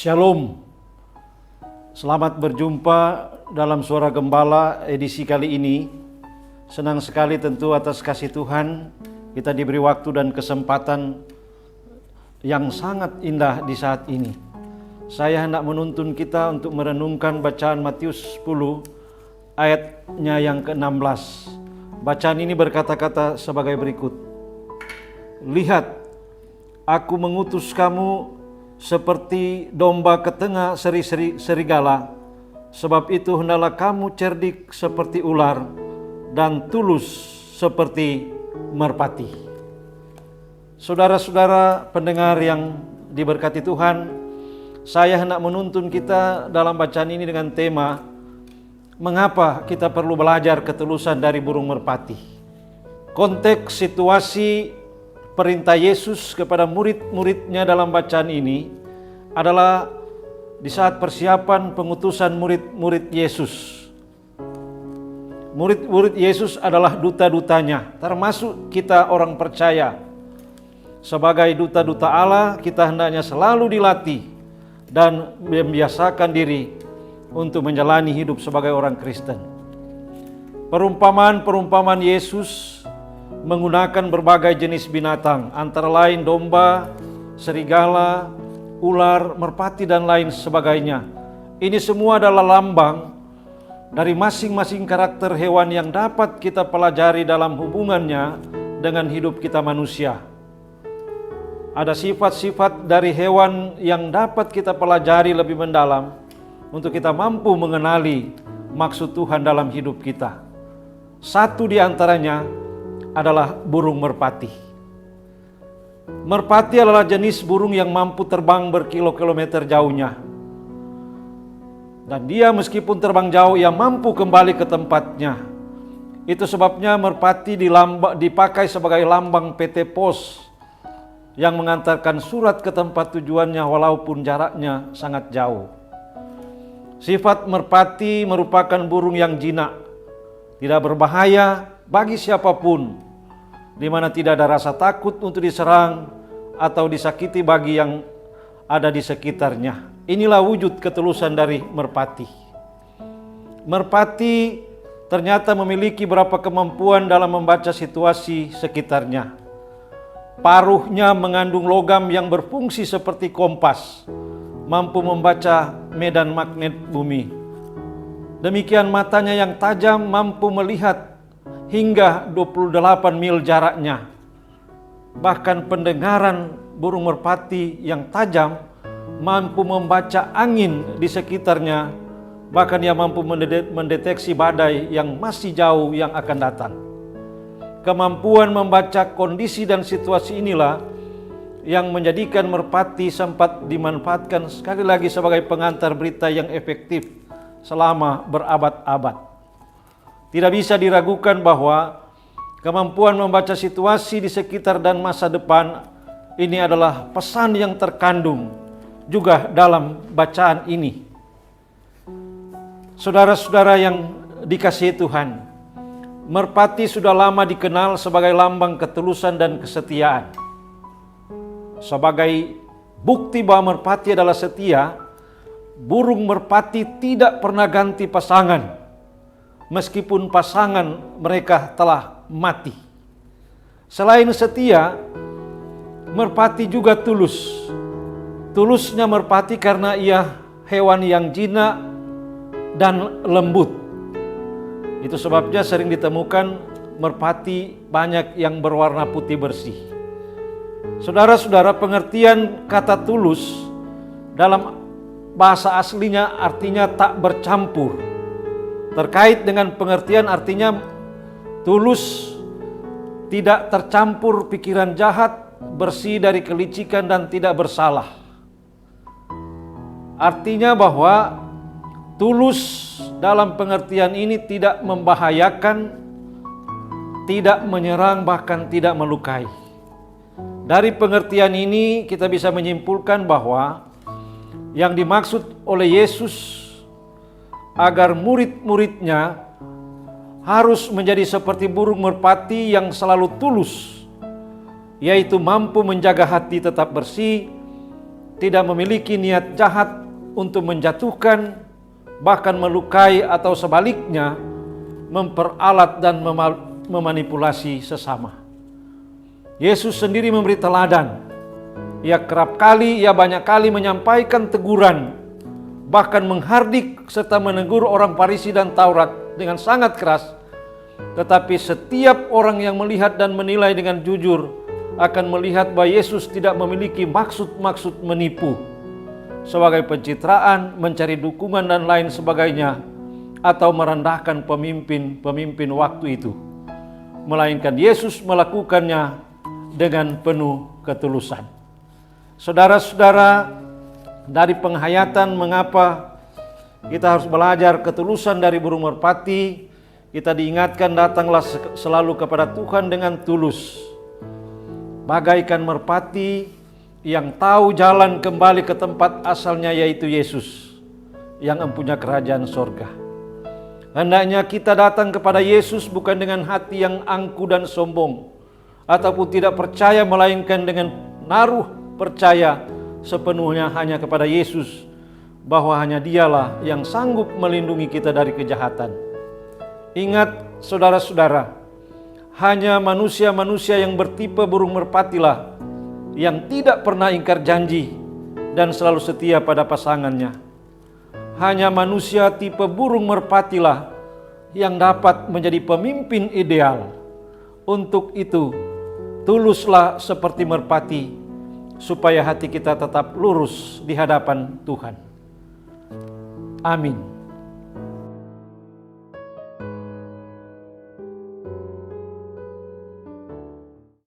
Shalom, selamat berjumpa dalam Suara Gembala edisi kali ini. Senang sekali tentu atas kasih Tuhan kita diberi waktu dan kesempatan yang sangat indah di saat ini. Saya hendak menuntun kita untuk merenungkan bacaan Matius 10 ayatnya yang ke-16. Bacaan ini berkata-kata sebagai berikut. Lihat, aku mengutus kamu seperti domba ke tengah serigala, sebab itu hendaklah kamu cerdik seperti ular dan tulus seperti merpati. Saudara-saudara pendengar yang diberkati Tuhan, saya hendak menuntun kita dalam bacaan ini dengan tema mengapa kita perlu belajar ketulusan dari burung merpati. Konteks situasi perintah Yesus kepada murid-muridnya dalam bacaan ini adalah di saat persiapan pengutusan murid-murid Yesus. Murid-murid Yesus adalah duta-dutanya, termasuk kita orang percaya. Sebagai duta-duta Allah, kita hendaknya selalu dilatih dan membiasakan diri untuk menjalani hidup sebagai orang Kristen. Perumpamaan Yesus menggunakan berbagai jenis binatang, antara lain domba, serigala, ular, merpati, dan lain sebagainya. Ini semua adalah lambang dari masing-masing karakter hewan yang dapat kita pelajari dalam hubungannya dengan hidup kita manusia. Ada sifat-sifat dari hewan yang dapat kita pelajari lebih mendalam untuk kita mampu mengenali maksud Tuhan dalam hidup kita. Satu di antaranya adalah burung merpati. Merpati adalah jenis burung yang mampu terbang berkilo-kilometer jauhnya. Dan dia meskipun terbang jauh, ia mampu kembali ke tempatnya. Itu sebabnya merpati dipakai sebagai lambang PT Pos yang mengantarkan surat ke tempat tujuannya walaupun jaraknya sangat jauh. Sifat merpati merupakan burung yang jinak, tidak berbahaya bagi siapapun, di mana tidak ada rasa takut untuk diserang atau disakiti bagi yang ada di sekitarnya. Inilah wujud ketulusan dari merpati. Merpati ternyata memiliki beberapa kemampuan dalam membaca situasi sekitarnya. Paruhnya mengandung logam yang berfungsi seperti kompas, mampu membaca medan magnet bumi. Demikian matanya yang tajam mampu melihat hingga 28 mil jaraknya. Bahkan pendengaran burung merpati yang tajam mampu membaca angin di sekitarnya. Bahkan ia mampu mendeteksi badai yang masih jauh yang akan datang. Kemampuan membaca kondisi dan situasi inilah yang menjadikan merpati sempat dimanfaatkan sekali lagi sebagai pengantar berita yang efektif selama berabad-abad. Tidak bisa diragukan bahwa kemampuan membaca situasi di sekitar dan masa depan ini adalah pesan yang terkandung juga dalam bacaan ini. Saudara-saudara yang dikasihi Tuhan, merpati sudah lama dikenal sebagai lambang ketulusan dan kesetiaan. Sebagai bukti bahwa merpati adalah setia, burung merpati tidak pernah ganti pasangan meskipun pasangan mereka telah mati. Selain setia, merpati juga tulus. Tulusnya merpati karena ia hewan yang jinak dan lembut. Itu sebabnya sering ditemukan merpati banyak yang berwarna putih bersih. Saudara-saudara, pengertian kata tulus dalam bahasa aslinya artinya tak bercampur. Terkait dengan pengertian artinya tulus, tidak tercampur pikiran jahat, bersih dari kelicikan dan tidak bersalah. Artinya bahwa tulus dalam pengertian ini tidak membahayakan, tidak menyerang, bahkan tidak melukai. Dari pengertian ini kita bisa menyimpulkan bahwa yang dimaksud oleh Yesus agar murid-muridnya harus menjadi seperti burung merpati yang selalu tulus, yaitu mampu menjaga hati tetap bersih, tidak memiliki niat jahat untuk menjatuhkan, bahkan melukai atau sebaliknya memperalat dan memanipulasi sesama. Yesus sendiri memberi teladan. Ia banyak kali menyampaikan teguran, bahkan menghardik serta menegur orang Farisi dan Taurat dengan sangat keras. Tetapi setiap orang yang melihat dan menilai dengan jujur akan melihat bahwa Yesus tidak memiliki maksud-maksud menipu sebagai pencitraan, mencari dukungan dan lain sebagainya, atau merendahkan pemimpin waktu itu. Melainkan Yesus melakukannya dengan penuh ketulusan. Saudara-saudara, dari penghayatan mengapa kita harus belajar ketulusan dari burung merpati, kita diingatkan datanglah selalu kepada Tuhan dengan tulus. Bagaikan merpati yang tahu jalan kembali ke tempat asalnya, yaitu Yesus yang mempunyai kerajaan sorga. Hendaknya kita datang kepada Yesus bukan dengan hati yang angku dan sombong, ataupun tidak percaya, melainkan dengan naruh percaya sepenuhnya hanya kepada Yesus, bahwa hanya Dialah yang sanggup melindungi kita dari kejahatan. Ingat saudara-saudara, hanya manusia-manusia yang bertipe burung merpatilah yang tidak pernah ingkar janji dan selalu setia pada pasangannya. Hanya manusia tipe burung merpatilah yang dapat menjadi pemimpin ideal. Untuk itu, tuluslah seperti merpati, supaya hati kita tetap lurus di hadapan Tuhan. Amin.